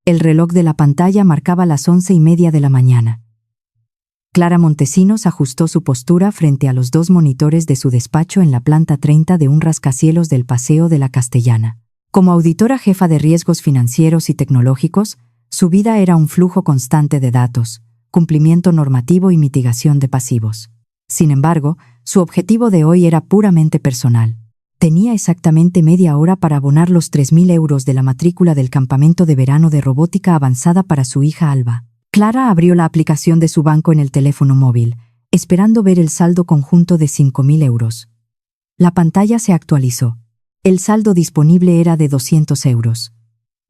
El reloj de la pantalla marcaba las 11:30 de la mañana. Clara Montesinos ajustó su postura frente a los dos monitores de su despacho en la planta 30 de un rascacielos del Paseo de la Castellana. Como auditora jefa de riesgos financieros y tecnológicos, su vida era un flujo constante de datos, cumplimiento normativo y mitigación de pasivos. Sin embargo, su objetivo de hoy era puramente personal. Tenía exactamente media hora para abonar los 3.000 euros de la matrícula del campamento de verano de robótica avanzada para su hija Alba. Clara abrió la aplicación de su banco en el teléfono móvil, esperando ver el saldo conjunto de 5.000 euros. La pantalla se actualizó. El saldo disponible era de 200 euros.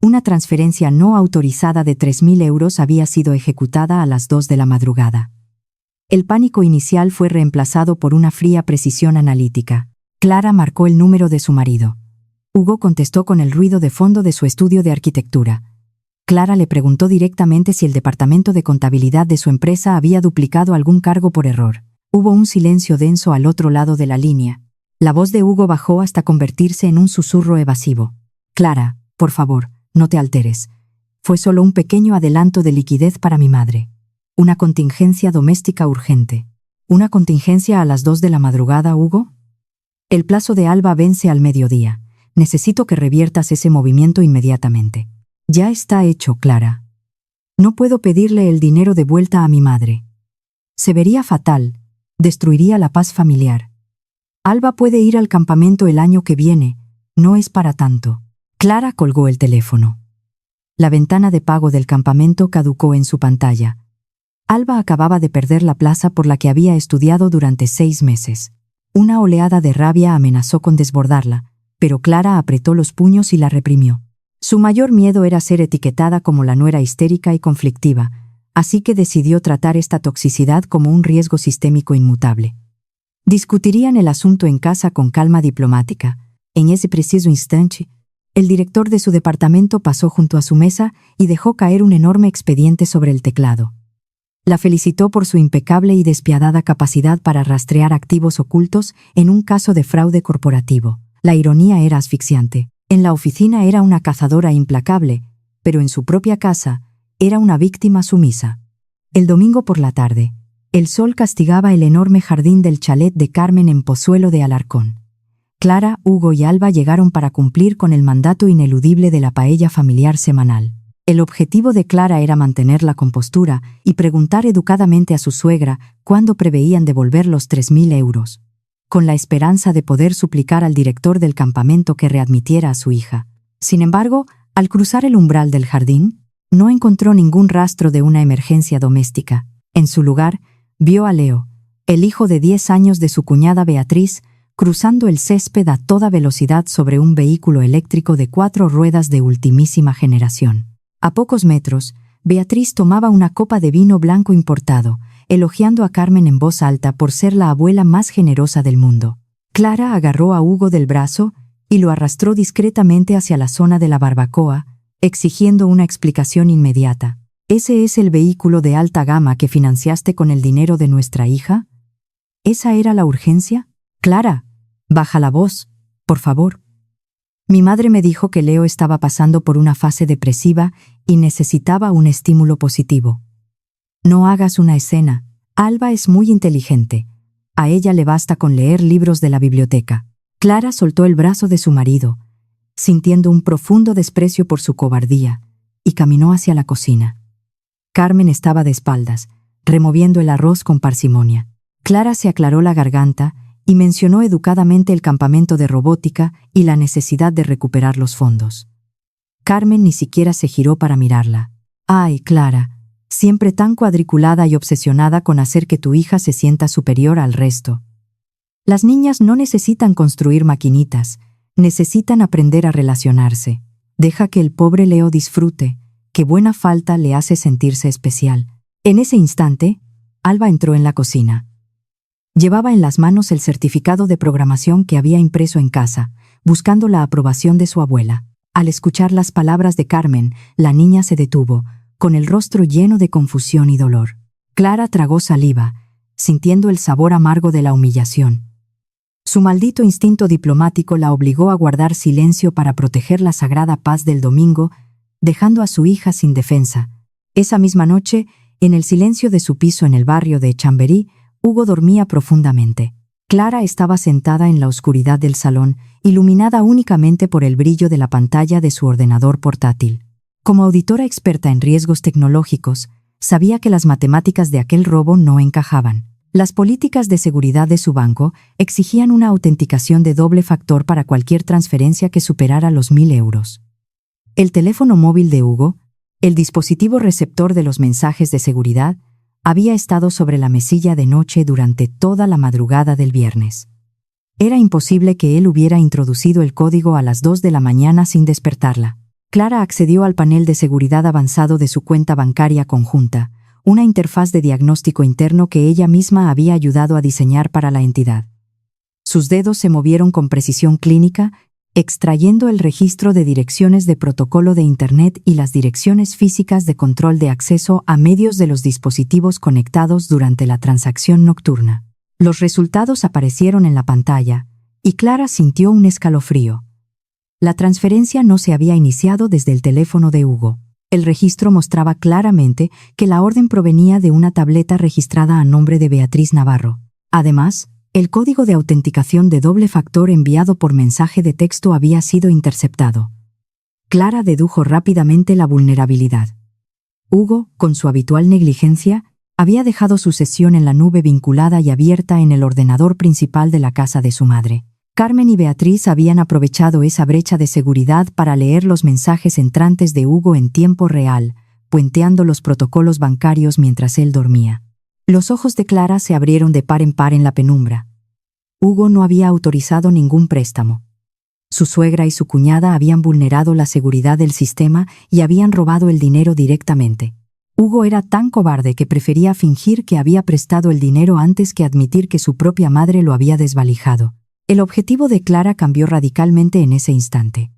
Una transferencia no autorizada de 3.000 euros había sido ejecutada a las 2 de la madrugada. El pánico inicial fue reemplazado por una fría precisión analítica. Clara marcó el número de su marido. Hugo contestó con el ruido de fondo de su estudio de arquitectura. Clara le preguntó directamente si el departamento de contabilidad de su empresa había duplicado algún cargo por error. Hubo un silencio denso al otro lado de la línea. La voz de Hugo bajó hasta convertirse en un susurro evasivo. Clara, por favor, no te alteres. Fue solo un pequeño adelanto de liquidez para mi madre. Una contingencia doméstica urgente. ¿Una contingencia a las 2 de la madrugada, Hugo? El plazo de Alba vence al mediodía. Necesito que reviertas ese movimiento inmediatamente. Ya está hecho, Clara. No puedo pedirle el dinero de vuelta a mi madre. Se vería fatal. Destruiría la paz familiar. Alba puede ir al campamento el año que viene. No es para tanto. Clara colgó el teléfono. La ventana de pago del campamento caducó en su pantalla. Alba acababa de perder la plaza por la que había estudiado durante 6 meses. Una oleada de rabia amenazó con desbordarla, pero Clara apretó los puños y la reprimió. Su mayor miedo era ser etiquetada como la nuera histérica y conflictiva, así que decidió tratar esta toxicidad como un riesgo sistémico inmutable. Discutirían el asunto en casa con calma diplomática. En ese preciso instante, el director de su departamento pasó junto a su mesa y dejó caer un enorme expediente sobre el teclado. La felicitó por su impecable y despiadada capacidad para rastrear activos ocultos en un caso de fraude corporativo. La ironía era asfixiante. En la oficina era una cazadora implacable, pero en su propia casa era una víctima sumisa. El domingo por la tarde, el sol castigaba el enorme jardín del chalet de Carmen en Pozuelo de Alarcón. Clara, Hugo y Alba llegaron para cumplir con el mandato ineludible de la paella familiar semanal. El objetivo de Clara era mantener la compostura y preguntar educadamente a su suegra cuándo preveían devolver los 3.000 euros, con la esperanza de poder suplicar al director del campamento que readmitiera a su hija. Sin embargo, al cruzar el umbral del jardín, no encontró ningún rastro de una emergencia doméstica. En su lugar, vio a Leo, el hijo de 10 años de su cuñada Beatriz, cruzando el césped a toda velocidad sobre un vehículo eléctrico de 4 ruedas de ultimísima generación. A pocos metros, Beatriz tomaba una copa de vino blanco importado, elogiando a Carmen en voz alta por ser la abuela más generosa del mundo. Clara agarró a Hugo del brazo y lo arrastró discretamente hacia la zona de la barbacoa, exigiendo una explicación inmediata. ¿Ese es el vehículo de alta gama que financiaste con el dinero de nuestra hija? ¿Esa era la urgencia? Clara, baja la voz, por favor. Mi madre me dijo que Leo estaba pasando por una fase depresiva y necesitaba un estímulo positivo. No hagas una escena. Alba es muy inteligente. A ella le basta con leer libros de la biblioteca. Clara soltó el brazo de su marido, sintiendo un profundo desprecio por su cobardía, y caminó hacia la cocina. Carmen estaba de espaldas, removiendo el arroz con parsimonia. Clara se aclaró la garganta y mencionó educadamente el campamento de robótica y la necesidad de recuperar los fondos. Carmen ni siquiera se giró para mirarla. «Ay, Clara, siempre tan cuadriculada y obsesionada con hacer que tu hija se sienta superior al resto. Las niñas no necesitan construir maquinitas, necesitan aprender a relacionarse. Deja que el pobre Leo disfrute, que buena falta le hace sentirse especial». En ese instante, Alba entró en la cocina. Llevaba en las manos el certificado de programación que había impreso en casa, buscando la aprobación de su abuela. Al escuchar las palabras de Carmen, la niña se detuvo, con el rostro lleno de confusión y dolor. Clara tragó saliva, sintiendo el sabor amargo de la humillación. Su maldito instinto diplomático la obligó a guardar silencio para proteger la sagrada paz del domingo, dejando a su hija sin defensa. Esa misma noche, en el silencio de su piso en el barrio de Chamberí, Hugo dormía profundamente. Clara estaba sentada en la oscuridad del salón, iluminada únicamente por el brillo de la pantalla de su ordenador portátil. Como auditora experta en riesgos tecnológicos, sabía que las matemáticas de aquel robo no encajaban. Las políticas de seguridad de su banco exigían una autenticación de doble factor para cualquier transferencia que superara los 1.000 euros. El teléfono móvil de Hugo, el dispositivo receptor de los mensajes de seguridad, había estado sobre la mesilla de noche durante toda la madrugada del viernes. Era imposible que él hubiera introducido el código a las 2 de la mañana sin despertarla. Clara accedió al panel de seguridad avanzado de su cuenta bancaria conjunta, una interfaz de diagnóstico interno que ella misma había ayudado a diseñar para la entidad. Sus dedos se movieron con precisión clínica, extrayendo el registro de direcciones de protocolo de Internet y las direcciones físicas de control de acceso a medios de los dispositivos conectados durante la transacción nocturna. Los resultados aparecieron en la pantalla, y Clara sintió un escalofrío. La transferencia no se había iniciado desde el teléfono de Hugo. El registro mostraba claramente que la orden provenía de una tableta registrada a nombre de Beatriz Navarro. Además, el código de autenticación de doble factor enviado por mensaje de texto había sido interceptado. Clara dedujo rápidamente la vulnerabilidad. Hugo, con su habitual negligencia, había dejado su sesión en la nube vinculada y abierta en el ordenador principal de la casa de su madre. Carmen y Beatriz habían aprovechado esa brecha de seguridad para leer los mensajes entrantes de Hugo en tiempo real, puenteando los protocolos bancarios mientras él dormía. Los ojos de Clara se abrieron de par en par en la penumbra. Hugo no había autorizado ningún préstamo. Su suegra y su cuñada habían vulnerado la seguridad del sistema y habían robado el dinero directamente. Hugo era tan cobarde que prefería fingir que había prestado el dinero antes que admitir que su propia madre lo había desvalijado. El objetivo de Clara cambió radicalmente en ese instante.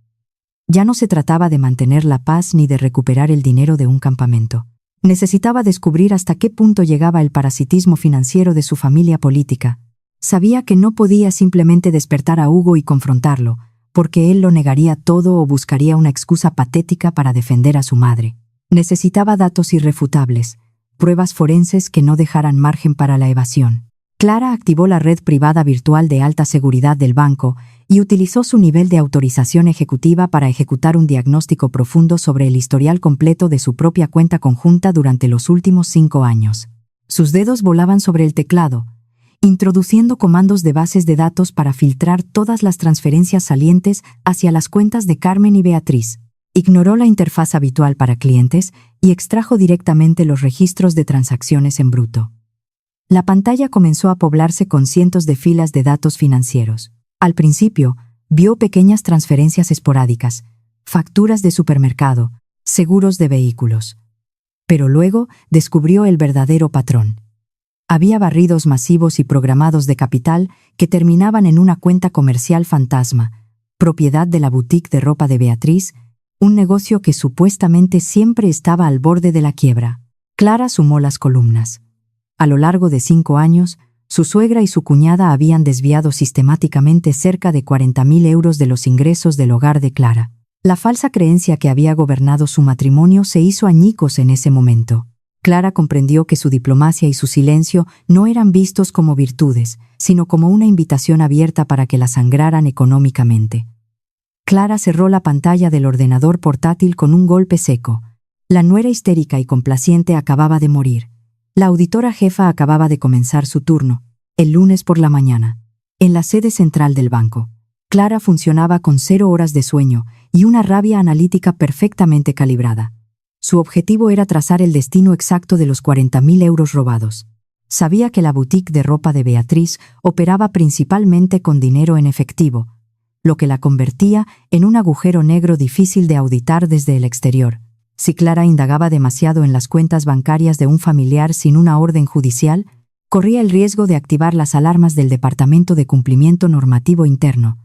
Ya no se trataba de mantener la paz ni de recuperar el dinero de un campamento. Necesitaba descubrir hasta qué punto llegaba el parasitismo financiero de su familia política. Sabía que no podía simplemente despertar a Hugo y confrontarlo, porque él lo negaría todo o buscaría una excusa patética para defender a su madre. Necesitaba datos irrefutables, pruebas forenses que no dejaran margen para la evasión. Clara activó la red privada virtual de alta seguridad del banco y utilizó su nivel de autorización ejecutiva para ejecutar un diagnóstico profundo sobre el historial completo de su propia cuenta conjunta durante los últimos 5 años. Sus dedos volaban sobre el teclado, introduciendo comandos de bases de datos para filtrar todas las transferencias salientes hacia las cuentas de Carmen y Beatriz. Ignoró la interfaz habitual para clientes y extrajo directamente los registros de transacciones en bruto. La pantalla comenzó a poblarse con cientos de filas de datos financieros. Al principio, vio pequeñas transferencias esporádicas, facturas de supermercado, seguros de vehículos. Pero luego descubrió el verdadero patrón. Había barridos masivos y programados de capital que terminaban en una cuenta comercial fantasma, propiedad de la boutique de ropa de Beatriz, un negocio que supuestamente siempre estaba al borde de la quiebra. Clara sumó las columnas. A lo largo de 5 años, su suegra y su cuñada habían desviado sistemáticamente cerca de 40.000 euros de los ingresos del hogar de Clara. La falsa creencia que había gobernado su matrimonio se hizo añicos en ese momento. Clara comprendió que su diplomacia y su silencio no eran vistos como virtudes, sino como una invitación abierta para que la sangraran económicamente. Clara cerró la pantalla del ordenador portátil con un golpe seco. La nuera histérica y complaciente acababa de morir. La auditora jefa acababa de comenzar su turno, el lunes por la mañana. En la sede central del banco, Clara funcionaba con 0 horas de sueño y una rabia analítica perfectamente calibrada. Su objetivo era trazar el destino exacto de los 40.000 euros robados. Sabía que la boutique de ropa de Beatriz operaba principalmente con dinero en efectivo, lo que la convertía en un agujero negro difícil de auditar desde el exterior. Si Clara indagaba demasiado en las cuentas bancarias de un familiar sin una orden judicial, corría el riesgo de activar las alarmas del Departamento de Cumplimiento Normativo Interno.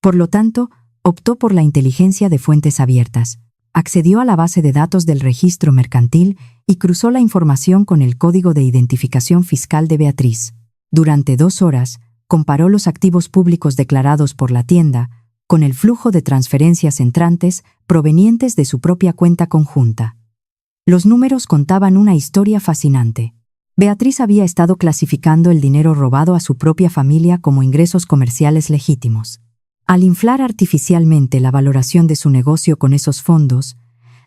Por lo tanto, optó por la inteligencia de fuentes abiertas. Accedió a la base de datos del registro mercantil y cruzó la información con el código de identificación fiscal de Beatriz. Durante 2 horas, comparó los activos públicos declarados por la tienda, con el flujo de transferencias entrantes provenientes de su propia cuenta conjunta. Los números contaban una historia fascinante. Beatriz había estado clasificando el dinero robado a su propia familia como ingresos comerciales legítimos. Al inflar artificialmente la valoración de su negocio con esos fondos,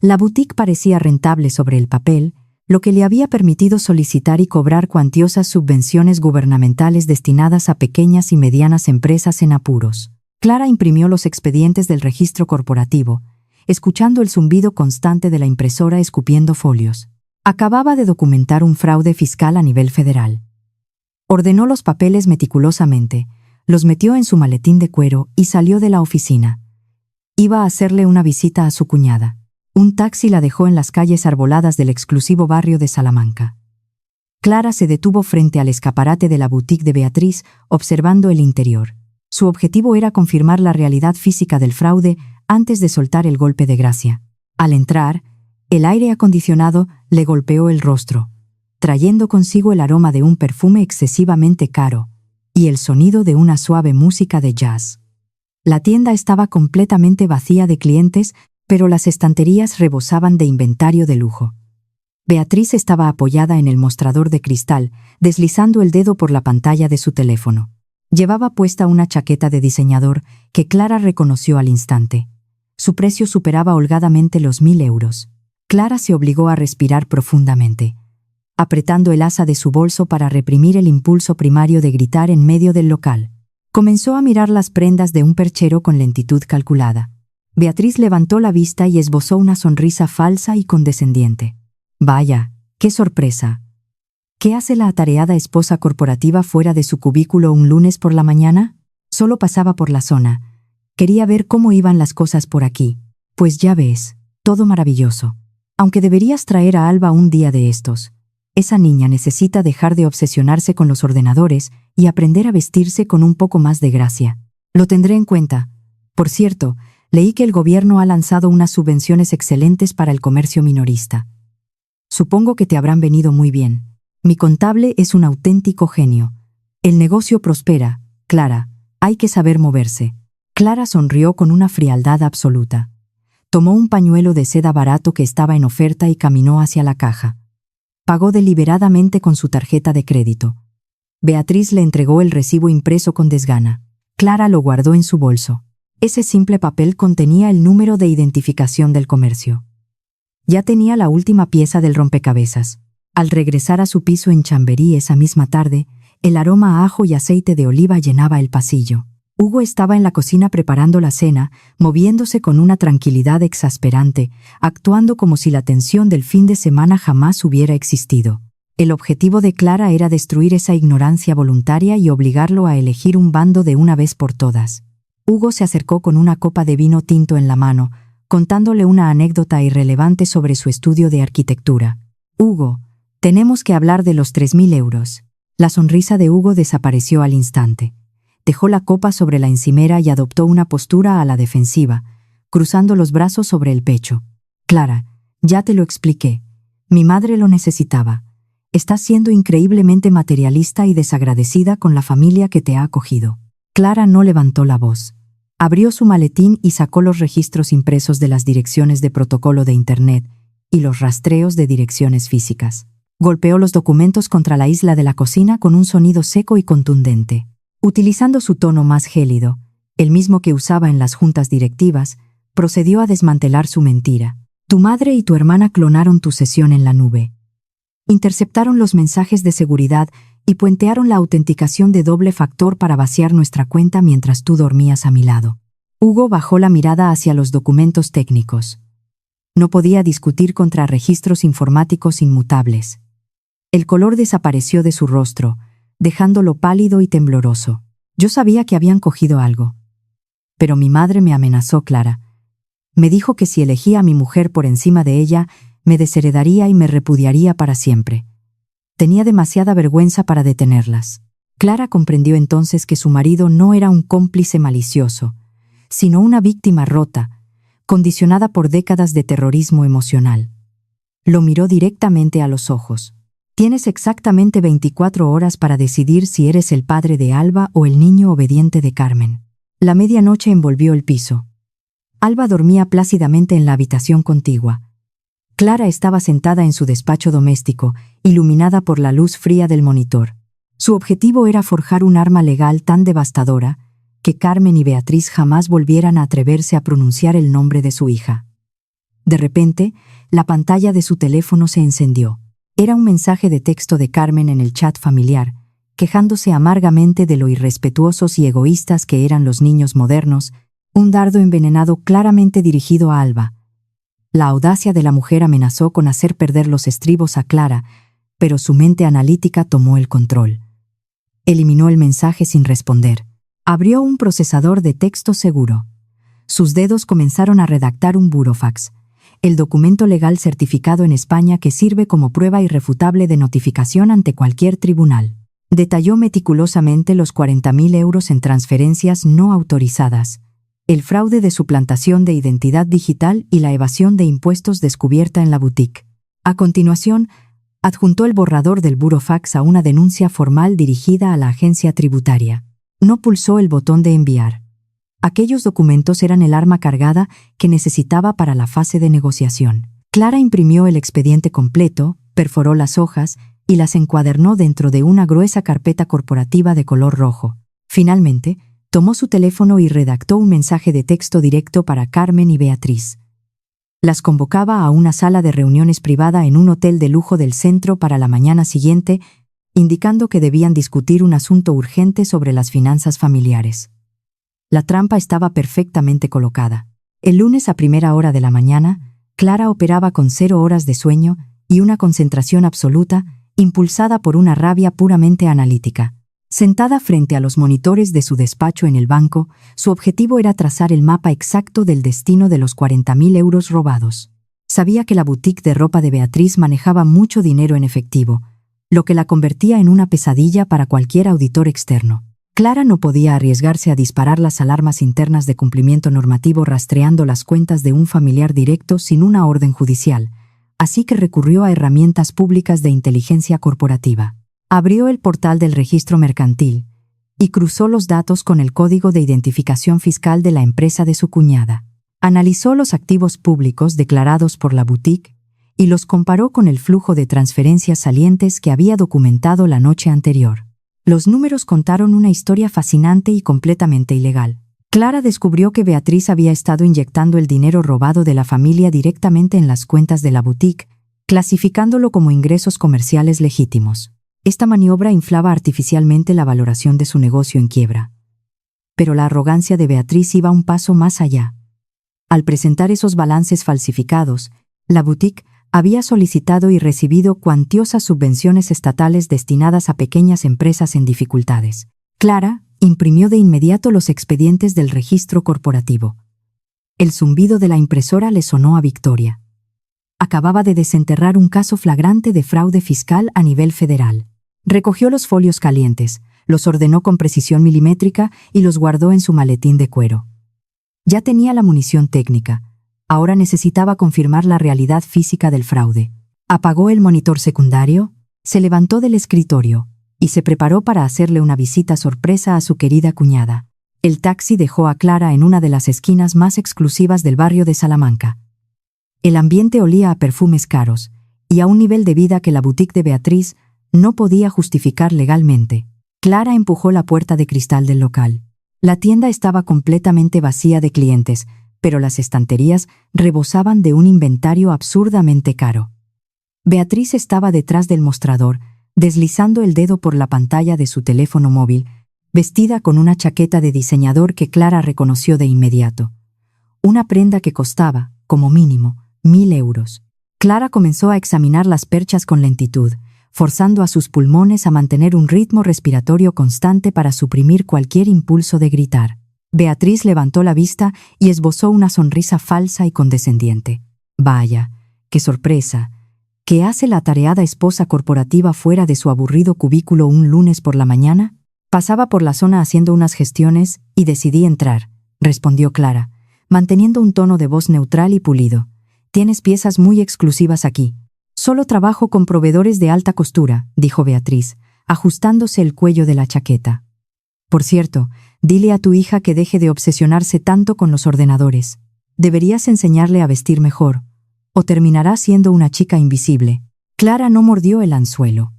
la boutique parecía rentable sobre el papel, lo que le había permitido solicitar y cobrar cuantiosas subvenciones gubernamentales destinadas a pequeñas y medianas empresas en apuros. Clara imprimió los expedientes del registro corporativo, escuchando el zumbido constante de la impresora escupiendo folios. Acababa de documentar un fraude fiscal a nivel federal. Ordenó los papeles meticulosamente, los metió en su maletín de cuero y salió de la oficina. Iba a hacerle una visita a su cuñada. Un taxi la dejó en las calles arboladas del exclusivo barrio de Salamanca. Clara se detuvo frente al escaparate de la boutique de Beatriz, observando el interior. Su objetivo era confirmar la realidad física del fraude antes de soltar el golpe de gracia. Al entrar, el aire acondicionado le golpeó el rostro, trayendo consigo el aroma de un perfume excesivamente caro y el sonido de una suave música de jazz. La tienda estaba completamente vacía de clientes, pero las estanterías rebosaban de inventario de lujo. Beatriz estaba apoyada en el mostrador de cristal, deslizando el dedo por la pantalla de su teléfono. Llevaba puesta una chaqueta de diseñador que Clara reconoció al instante. Su precio superaba holgadamente los 1.000 euros. Clara se obligó a respirar profundamente, apretando el asa de su bolso para reprimir el impulso primario de gritar en medio del local. Comenzó a mirar las prendas de un perchero con lentitud calculada. Beatriz levantó la vista y esbozó una sonrisa falsa y condescendiente. «Vaya, qué sorpresa. ¿Qué hace la atareada esposa corporativa fuera de su cubículo un lunes por la mañana? Solo pasaba por la zona. Quería ver cómo iban las cosas por aquí. Pues ya ves, todo maravilloso. Aunque deberías traer a Alba un día de estos. Esa niña necesita dejar de obsesionarse con los ordenadores y aprender a vestirse con un poco más de gracia. Lo tendré en cuenta. Por cierto, leí que el gobierno ha lanzado unas subvenciones excelentes para el comercio minorista. Supongo que te habrán venido muy bien. Mi contable es un auténtico genio. El negocio prospera, Clara. Hay que saber moverse». Clara sonrió con una frialdad absoluta. Tomó un pañuelo de seda barato que estaba en oferta y caminó hacia la caja. Pagó deliberadamente con su tarjeta de crédito. Beatriz le entregó el recibo impreso con desgana. Clara lo guardó en su bolso. Ese simple papel contenía el número de identificación del comercio. Ya tenía la última pieza del rompecabezas. Al regresar a su piso en Chamberí esa misma tarde, el aroma a ajo y aceite de oliva llenaba el pasillo. Hugo estaba en la cocina preparando la cena, moviéndose con una tranquilidad exasperante, actuando como si la tensión del fin de semana jamás hubiera existido. El objetivo de Clara era destruir esa ignorancia voluntaria y obligarlo a elegir un bando de una vez por todas. Hugo se acercó con una copa de vino tinto en la mano, contándole una anécdota irrelevante sobre su estudio de arquitectura. «Hugo, tenemos que hablar de los 3.000 euros». La sonrisa de Hugo desapareció al instante. Dejó la copa sobre la encimera y adoptó una postura a la defensiva, cruzando los brazos sobre el pecho. «Clara, ya te lo expliqué. Mi madre lo necesitaba. Estás siendo increíblemente materialista y desagradecida con la familia que te ha acogido». Clara no levantó la voz. Abrió su maletín y sacó los registros impresos de las direcciones de protocolo de Internet y los rastreos de direcciones físicas. Golpeó los documentos contra la isla de la cocina con un sonido seco y contundente. Utilizando su tono más gélido, el mismo que usaba en las juntas directivas, procedió a desmantelar su mentira. «Tu madre y tu hermana clonaron tu sesión en la nube. Interceptaron los mensajes de seguridad y puentearon la autenticación de doble factor para vaciar nuestra cuenta mientras tú dormías a mi lado». Hugo bajó la mirada hacia los documentos técnicos. No podía discutir contra registros informáticos inmutables. El color desapareció de su rostro, dejándolo pálido y tembloroso. «Yo sabía que habían cogido algo. Pero mi madre me amenazó, Clara. Me dijo que si elegía a mi mujer por encima de ella, me desheredaría y me repudiaría para siempre. Tenía demasiada vergüenza para detenerlas». Clara comprendió entonces que su marido no era un cómplice malicioso, sino una víctima rota, condicionada por décadas de terrorismo emocional. Lo miró directamente a los ojos. «Tienes exactamente 24 horas para decidir si eres el padre de Alba o el niño obediente de Carmen». La medianoche envolvió el piso. Alba dormía plácidamente en la habitación contigua. Clara estaba sentada en su despacho doméstico, iluminada por la luz fría del monitor. Su objetivo era forjar un arma legal tan devastadora que Carmen y Beatriz jamás volvieran a atreverse a pronunciar el nombre de su hija. De repente, la pantalla de su teléfono se encendió. Era un mensaje de texto de Carmen en el chat familiar, quejándose amargamente de lo irrespetuosos y egoístas que eran los niños modernos, un dardo envenenado claramente dirigido a Alba. La audacia de la mujer amenazó con hacer perder los estribos a Clara, pero su mente analítica tomó el control. Eliminó el mensaje sin responder. Abrió un procesador de texto seguro. Sus dedos comenzaron a redactar un burofax, el documento legal certificado en España que sirve como prueba irrefutable de notificación ante cualquier tribunal. Detalló meticulosamente los 40.000 euros en transferencias no autorizadas, el fraude de suplantación de identidad digital y la evasión de impuestos descubierta en la boutique. A continuación, adjuntó el borrador del burofax a una denuncia formal dirigida a la agencia tributaria. No pulsó el botón de enviar. Aquellos documentos eran el arma cargada que necesitaba para la fase de negociación. Clara imprimió el expediente completo, perforó las hojas y las encuadernó dentro de una gruesa carpeta corporativa de color rojo. Finalmente, tomó su teléfono y redactó un mensaje de texto directo para Carmen y Beatriz. Las convocaba a una sala de reuniones privada en un hotel de lujo del centro para la mañana siguiente, indicando que debían discutir un asunto urgente sobre las finanzas familiares. La trampa estaba perfectamente colocada. El lunes a primera hora de la mañana, Clara operaba con 0 horas de sueño y una concentración absoluta, impulsada por una rabia puramente analítica. Sentada frente a los monitores de su despacho en el banco, su objetivo era trazar el mapa exacto del destino de los 40.000 euros robados. Sabía que la boutique de ropa de Beatriz manejaba mucho dinero en efectivo, lo que la convertía en una pesadilla para cualquier auditor externo. Clara no podía arriesgarse a disparar las alarmas internas de cumplimiento normativo rastreando las cuentas de un familiar directo sin una orden judicial, así que recurrió a herramientas públicas de inteligencia corporativa. Abrió el portal del registro mercantil y cruzó los datos con el código de identificación fiscal de la empresa de su cuñada. Analizó los activos públicos declarados por la boutique y los comparó con el flujo de transferencias salientes que había documentado la noche anterior. Los números contaron una historia fascinante y completamente ilegal. Clara descubrió que Beatriz había estado inyectando el dinero robado de la familia directamente en las cuentas de la boutique, clasificándolo como ingresos comerciales legítimos. Esta maniobra inflaba artificialmente la valoración de su negocio en quiebra. Pero la arrogancia de Beatriz iba un paso más allá. Al presentar esos balances falsificados, la boutique había solicitado y recibido cuantiosas subvenciones estatales destinadas a pequeñas empresas en dificultades. Clara imprimió de inmediato los expedientes del registro corporativo. El zumbido de la impresora le sonó a victoria. Acababa de desenterrar un caso flagrante de fraude fiscal a nivel federal. Recogió los folios calientes, los ordenó con precisión milimétrica y los guardó en su maletín de cuero. Ya tenía la munición técnica. Ahora necesitaba confirmar la realidad física del fraude. Apagó el monitor secundario, se levantó del escritorio y se preparó para hacerle una visita sorpresa a su querida cuñada. El taxi dejó a Clara en una de las esquinas más exclusivas del barrio de Salamanca. El ambiente olía a perfumes caros y a un nivel de vida que la boutique de Beatriz no podía justificar legalmente. Clara empujó la puerta de cristal del local. La tienda estaba completamente vacía de clientes, pero las estanterías rebosaban de un inventario absurdamente caro. Beatriz estaba detrás del mostrador, deslizando el dedo por la pantalla de su teléfono móvil, vestida con una chaqueta de diseñador que Clara reconoció de inmediato. Una prenda que costaba, como mínimo, 1.000 euros. Clara comenzó a examinar las perchas con lentitud, forzando a sus pulmones a mantener un ritmo respiratorio constante para suprimir cualquier impulso de gritar. Beatriz levantó la vista y esbozó una sonrisa falsa y condescendiente. Vaya, qué sorpresa. ¿Qué hace la atareada esposa corporativa fuera de su aburrido cubículo un lunes por la mañana? Pasaba por la zona haciendo unas gestiones y decidí entrar, respondió Clara, manteniendo un tono de voz neutral y pulido. Tienes piezas muy exclusivas aquí. Solo trabajo con proveedores de alta costura, dijo Beatriz, ajustándose el cuello de la chaqueta. Por cierto, dile a tu hija que deje de obsesionarse tanto con los ordenadores. Deberías enseñarle a vestir mejor, o terminará siendo una chica invisible. Clara no mordió el anzuelo.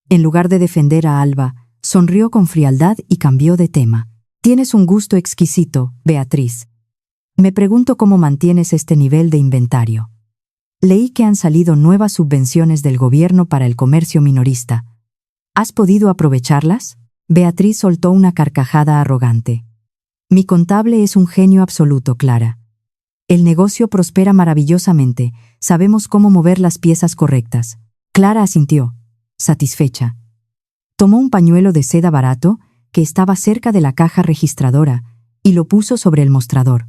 En lugar de defender a Alba, sonrió con frialdad y cambió de tema. Tienes un gusto exquisito, Beatriz. Me pregunto cómo mantienes este nivel de inventario. Leí que han salido nuevas subvenciones del gobierno para el comercio minorista. ¿Has podido aprovecharlas? Beatriz soltó una carcajada arrogante. Mi contable es un genio absoluto, Clara. El negocio prospera maravillosamente, sabemos cómo mover las piezas correctas. Clara asintió, satisfecha. Tomó un pañuelo de seda barato, que estaba cerca de la caja registradora, y lo puso sobre el mostrador.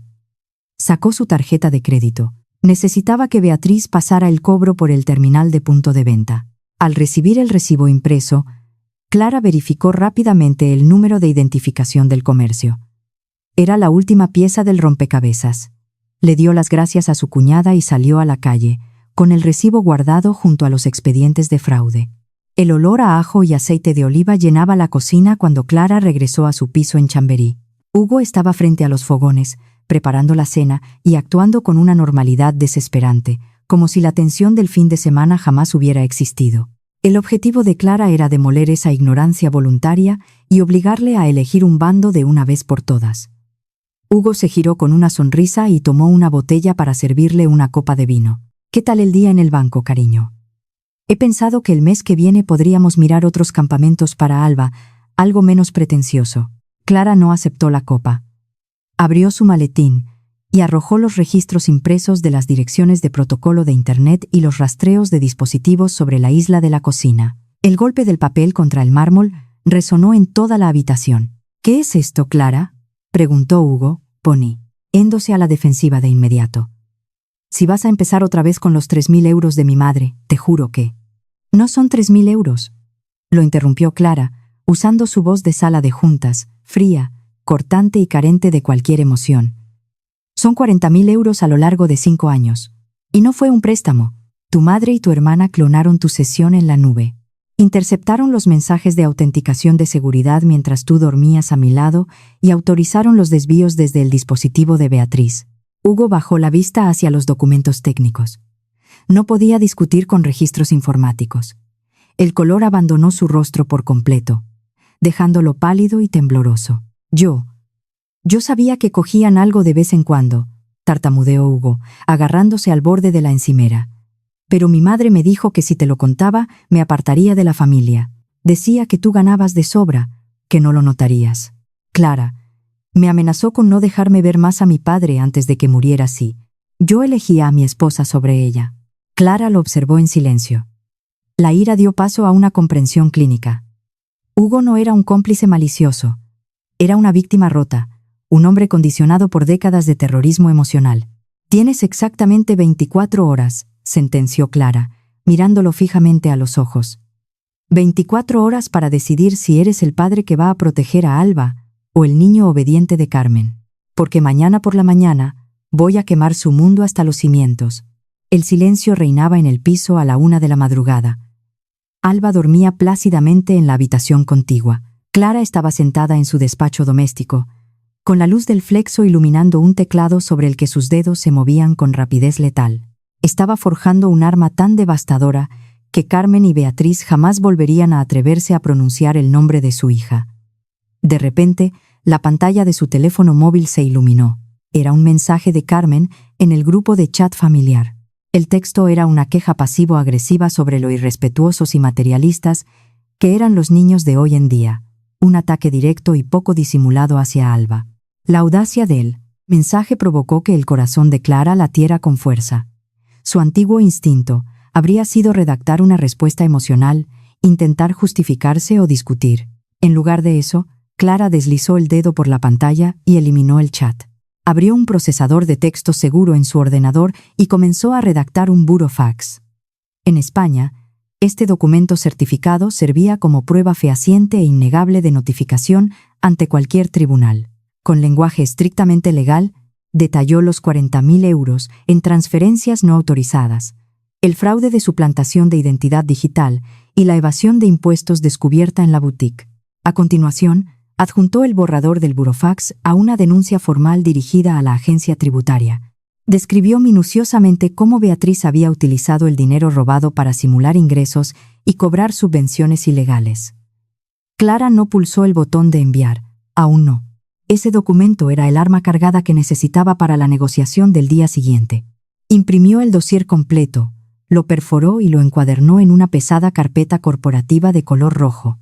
Sacó su tarjeta de crédito. Necesitaba que Beatriz pasara el cobro por el terminal de punto de venta. Al recibir el recibo impreso, Clara verificó rápidamente el número de identificación del comercio. Era la última pieza del rompecabezas. Le dio las gracias a su cuñada y salió a la calle, con el recibo guardado junto a los expedientes de fraude. El olor a ajo y aceite de oliva llenaba la cocina cuando Clara regresó a su piso en Chamberí. Hugo estaba frente a los fogones, preparando la cena y actuando con una normalidad desesperante, como si la tensión del fin de semana jamás hubiera existido. El objetivo de Clara era demoler esa ignorancia voluntaria y obligarle a elegir un bando de una vez por todas. Hugo se giró con una sonrisa y tomó una botella para servirle una copa de vino. ¿Qué tal el día en el banco, cariño? He pensado que el mes que viene podríamos mirar otros campamentos para Alba, algo menos pretencioso. Clara no aceptó la copa. Abrió su maletín y arrojó los registros impresos de las direcciones de protocolo de Internet y los rastreos de dispositivos sobre la isla de la cocina. El golpe del papel contra el mármol resonó en toda la habitación. ¿Qué es esto, Clara?, preguntó Hugo, poniéndose a la defensiva de inmediato. Si vas a empezar otra vez con los 3.000 euros de mi madre, te juro que... No son 3.000 euros, lo interrumpió Clara, usando su voz de sala de juntas, fría, cortante y carente de cualquier emoción. Son 40.000 euros a lo largo de 5 años. Y no fue un préstamo. Tu madre y tu hermana clonaron tu sesión en la nube. Interceptaron los mensajes de autenticación de seguridad mientras tú dormías a mi lado y autorizaron los desvíos desde el dispositivo de Beatriz. Hugo bajó la vista hacia los documentos técnicos. No podía discutir con registros informáticos. El color abandonó su rostro por completo, dejándolo pálido y tembloroso. Yo sabía que cogían algo de vez en cuando, tartamudeó Hugo, agarrándose al borde de la encimera. Pero mi madre me dijo que si te lo contaba, me apartaría de la familia. Decía que tú ganabas de sobra, que no lo notarías. Clara, me amenazó con no dejarme ver más a mi padre antes de que muriera así. Yo elegía a mi esposa sobre ella. Clara lo observó en silencio. La ira dio paso a una comprensión clínica. Hugo no era un cómplice malicioso. Era una víctima rota, un hombre condicionado por décadas de terrorismo emocional. Tienes exactamente 24 horas, sentenció Clara, mirándolo fijamente a los ojos. 24 horas para decidir si eres el padre que va a proteger a Alba o el niño obediente de Carmen. Porque mañana por la mañana voy a quemar su mundo hasta los cimientos. El silencio reinaba en el piso a la 1 de la madrugada. Alba dormía plácidamente en la habitación contigua. Clara estaba sentada en su despacho doméstico, con la luz del flexo iluminando un teclado sobre el que sus dedos se movían con rapidez letal. Estaba forjando un arma tan devastadora que Carmen y Beatriz jamás volverían a atreverse a pronunciar el nombre de su hija. De repente, la pantalla de su teléfono móvil se iluminó. Era un mensaje de Carmen en el grupo de chat familiar. El texto era una queja pasivo-agresiva sobre lo irrespetuosos y materialistas que eran los niños de hoy en día. Un ataque directo y poco disimulado hacia Alba. La audacia del mensaje provocó que el corazón de Clara latiera con fuerza. Su antiguo instinto habría sido redactar una respuesta emocional, intentar justificarse o discutir. En lugar de eso, Clara deslizó el dedo por la pantalla y eliminó el chat. Abrió un procesador de texto seguro en su ordenador y comenzó a redactar un burofax. En España, este documento certificado servía como prueba fehaciente e innegable de notificación ante cualquier tribunal. Con lenguaje estrictamente legal, detalló los 40.000 euros en transferencias no autorizadas, el fraude de suplantación de identidad digital y la evasión de impuestos descubierta en la boutique. A continuación, Adjuntó el borrador del burofax a una denuncia formal dirigida a la agencia tributaria. Describió minuciosamente cómo Beatriz había utilizado el dinero robado para simular ingresos y cobrar subvenciones ilegales. Clara no pulsó el botón de enviar. Aún no. Ese documento era el arma cargada que necesitaba para la negociación del día siguiente. Imprimió el dossier completo, lo perforó y lo encuadernó en una pesada carpeta corporativa de color rojo.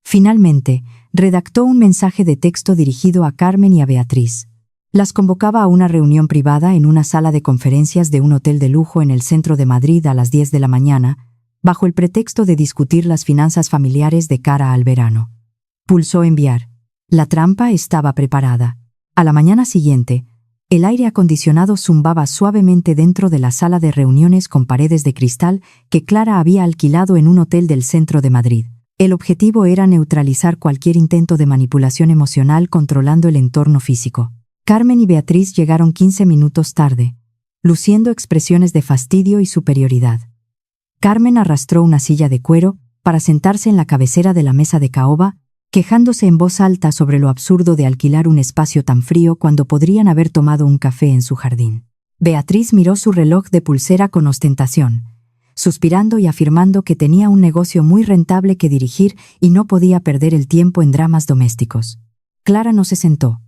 Finalmente, redactó un mensaje de texto dirigido a Carmen y a Beatriz. Las convocaba a una reunión privada en una sala de conferencias de un hotel de lujo en el centro de Madrid a las 10 de la mañana, bajo el pretexto de discutir las finanzas familiares de cara al verano. Pulsó enviar. La trampa estaba preparada. A la mañana siguiente, el aire acondicionado zumbaba suavemente dentro de la sala de reuniones con paredes de cristal que Clara había alquilado en un hotel del centro de Madrid. El objetivo era neutralizar cualquier intento de manipulación emocional controlando el entorno físico. Carmen y Beatriz llegaron 15 minutos tarde, luciendo expresiones de fastidio y superioridad. Carmen arrastró una silla de cuero para sentarse en la cabecera de la mesa de caoba, quejándose en voz alta sobre lo absurdo de alquilar un espacio tan frío cuando podrían haber tomado un café en su jardín. Beatriz miró su reloj de pulsera con ostentación, suspirando y afirmando que tenía un negocio muy rentable que dirigir y no podía perder el tiempo en dramas domésticos. Clara no se sentó.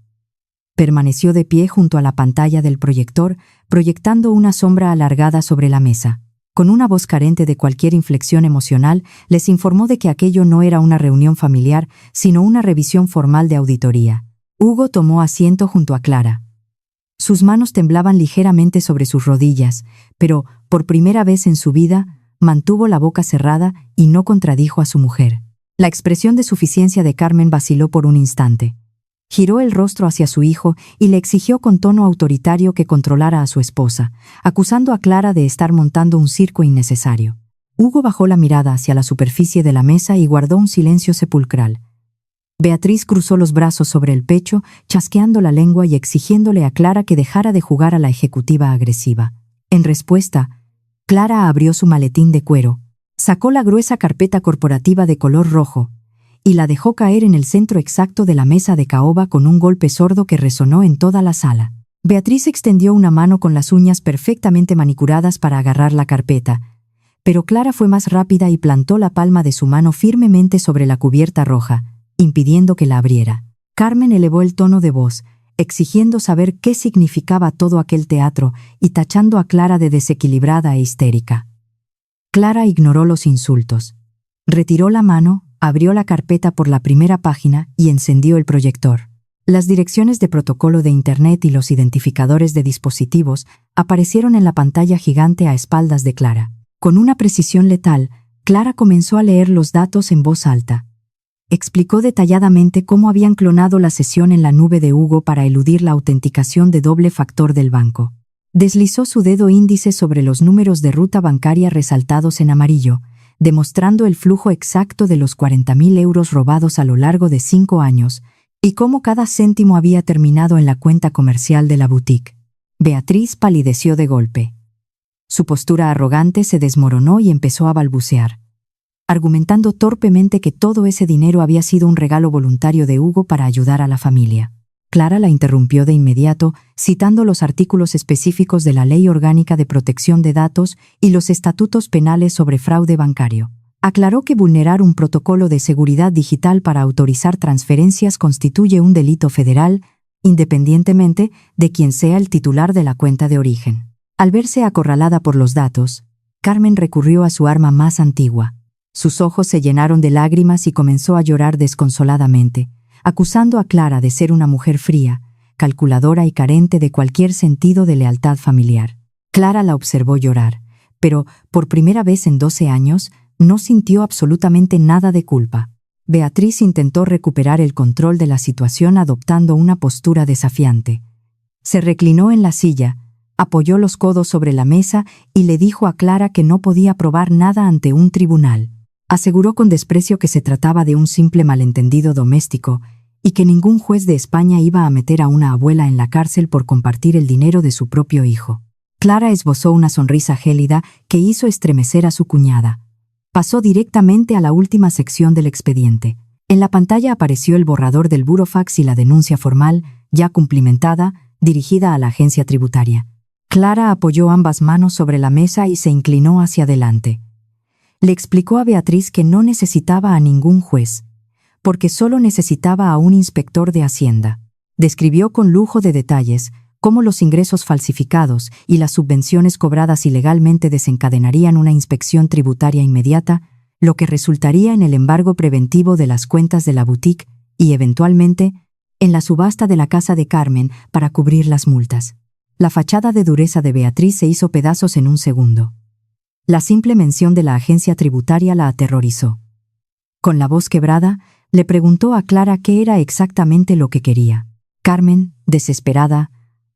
Permaneció de pie junto a la pantalla del proyector, proyectando una sombra alargada sobre la mesa. Con una voz carente de cualquier inflexión emocional, les informó de que aquello no era una reunión familiar, sino una revisión formal de auditoría. Hugo tomó asiento junto a Clara. Sus manos temblaban ligeramente sobre sus rodillas, pero, por primera vez en su vida, mantuvo la boca cerrada y no contradijo a su mujer. La expresión de suficiencia de Carmen vaciló por un instante. Giró el rostro hacia su hijo y le exigió con tono autoritario que controlara a su esposa, acusando a Clara de estar montando un circo innecesario. Hugo bajó la mirada hacia la superficie de la mesa y guardó un silencio sepulcral. Beatriz cruzó los brazos sobre el pecho, chasqueando la lengua y exigiéndole a Clara que dejara de jugar a la ejecutiva agresiva. En respuesta, Clara abrió su maletín de cuero, sacó la gruesa carpeta corporativa de color rojo, y la dejó caer en el centro exacto de la mesa de caoba con un golpe sordo que resonó en toda la sala. Beatriz extendió una mano con las uñas perfectamente manicuradas para agarrar la carpeta, pero Clara fue más rápida y plantó la palma de su mano firmemente sobre la cubierta roja, impidiendo que la abriera. Carmen elevó el tono de voz, exigiendo saber qué significaba todo aquel teatro y tachando a Clara de desequilibrada e histérica. Clara ignoró los insultos. Retiró la mano, abrió la carpeta por la primera página y encendió el proyector. Las direcciones de protocolo de Internet y los identificadores de dispositivos aparecieron en la pantalla gigante a espaldas de Clara. Con una precisión letal, Clara comenzó a leer los datos en voz alta. Explicó detalladamente cómo habían clonado la sesión en la nube de Hugo para eludir la autenticación de doble factor del banco. Deslizó su dedo índice sobre los números de ruta bancaria resaltados en amarillo, demostrando el flujo exacto de los 40.000 euros robados a lo largo de 5 años, y cómo cada céntimo había terminado en la cuenta comercial de la boutique. Beatriz palideció de golpe. Su postura arrogante se desmoronó y empezó a balbucear, argumentando torpemente que todo ese dinero había sido un regalo voluntario de Hugo para ayudar a la familia. Clara la interrumpió de inmediato, citando los artículos específicos de la Ley Orgánica de Protección de Datos y los estatutos penales sobre fraude bancario. Aclaró que vulnerar un protocolo de seguridad digital para autorizar transferencias constituye un delito federal, independientemente de quién sea el titular de la cuenta de origen. Al verse acorralada por los datos, Carmen recurrió a su arma más antigua. Sus ojos se llenaron de lágrimas y comenzó a llorar desconsoladamente, acusando a Clara de ser una mujer fría, calculadora y carente de cualquier sentido de lealtad familiar. Clara la observó llorar, pero, por primera vez en 12 años, no sintió absolutamente nada de culpa. Beatriz intentó recuperar el control de la situación adoptando una postura desafiante. Se reclinó en la silla, apoyó los codos sobre la mesa y le dijo a Clara que no podía probar nada ante un tribunal. Aseguró con desprecio que se trataba de un simple malentendido doméstico y que ningún juez de España iba a meter a una abuela en la cárcel por compartir el dinero de su propio hijo. Clara esbozó una sonrisa gélida que hizo estremecer a su cuñada. Pasó directamente a la última sección del expediente. En la pantalla apareció el borrador del burofax y la denuncia formal, ya cumplimentada, dirigida a la agencia tributaria. Clara apoyó ambas manos sobre la mesa y se inclinó hacia adelante. Le explicó a Beatriz que no necesitaba a ningún juez, porque solo necesitaba a un inspector de Hacienda. Describió con lujo de detalles cómo los ingresos falsificados y las subvenciones cobradas ilegalmente desencadenarían una inspección tributaria inmediata, lo que resultaría en el embargo preventivo de las cuentas de la boutique y, eventualmente, en la subasta de la casa de Carmen para cubrir las multas. La fachada de dureza de Beatriz se hizo pedazos en un segundo. La simple mención de la agencia tributaria la aterrorizó. Con la voz quebrada, le preguntó a Clara qué era exactamente lo que quería. Carmen, desesperada,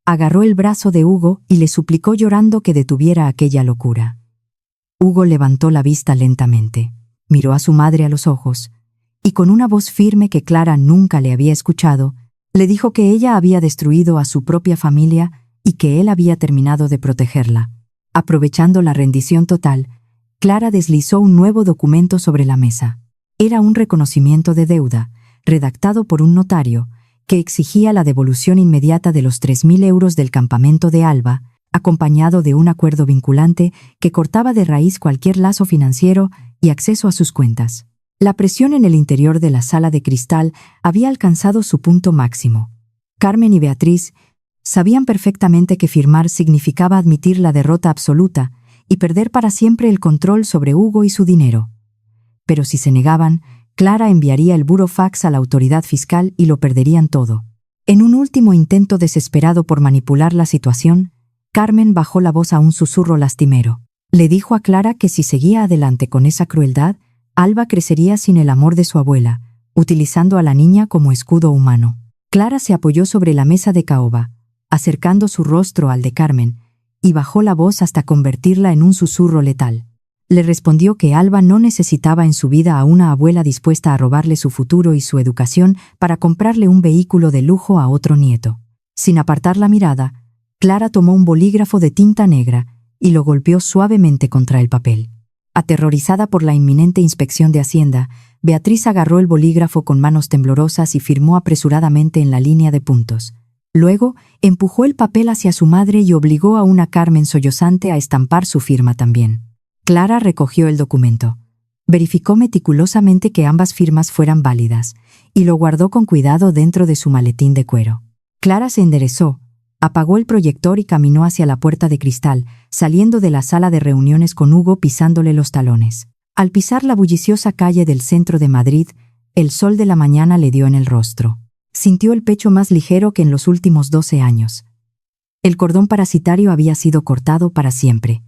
agarró el brazo de Hugo y le suplicó llorando que detuviera aquella locura. Hugo levantó la vista lentamente, miró a su madre a los ojos, y con una voz firme que Clara nunca le había escuchado, le dijo que ella había destruido a su propia familia y que él había terminado de protegerla. Aprovechando la rendición total, Clara deslizó un nuevo documento sobre la mesa. Era un reconocimiento de deuda, redactado por un notario, que exigía la devolución inmediata de los 3.000 euros del campamento de Alba, acompañado de un acuerdo vinculante que cortaba de raíz cualquier lazo financiero y acceso a sus cuentas. La presión en el interior de la sala de cristal había alcanzado su punto máximo. Carmen y Beatriz sabían perfectamente que firmar significaba admitir la derrota absoluta y perder para siempre el control sobre Hugo y su dinero. Pero si se negaban, Clara enviaría el burofax a la autoridad fiscal y lo perderían todo. En un último intento desesperado por manipular la situación, Carmen bajó la voz a un susurro lastimero. Le dijo a Clara que si seguía adelante con esa crueldad, Alba crecería sin el amor de su abuela, utilizando a la niña como escudo humano. Clara se apoyó sobre la mesa de caoba, acercando su rostro al de Carmen, y bajó la voz hasta convertirla en un susurro letal. Le respondió que Alba no necesitaba en su vida a una abuela dispuesta a robarle su futuro y su educación para comprarle un vehículo de lujo a otro nieto. Sin apartar la mirada, Clara tomó un bolígrafo de tinta negra y lo golpeó suavemente contra el papel. Aterrorizada por la inminente inspección de Hacienda, Beatriz agarró el bolígrafo con manos temblorosas y firmó apresuradamente en la línea de puntos. Luego, empujó el papel hacia su madre y obligó a una Carmen sollozante a estampar su firma también. Clara recogió el documento. Verificó meticulosamente que ambas firmas fueran válidas y lo guardó con cuidado dentro de su maletín de cuero. Clara se enderezó, apagó el proyector y caminó hacia la puerta de cristal, saliendo de la sala de reuniones con Hugo pisándole los talones. Al pisar la bulliciosa calle del centro de Madrid, el sol de la mañana le dio en el rostro. Sintió el pecho más ligero que en los últimos 12 años. El cordón parasitario había sido cortado para siempre.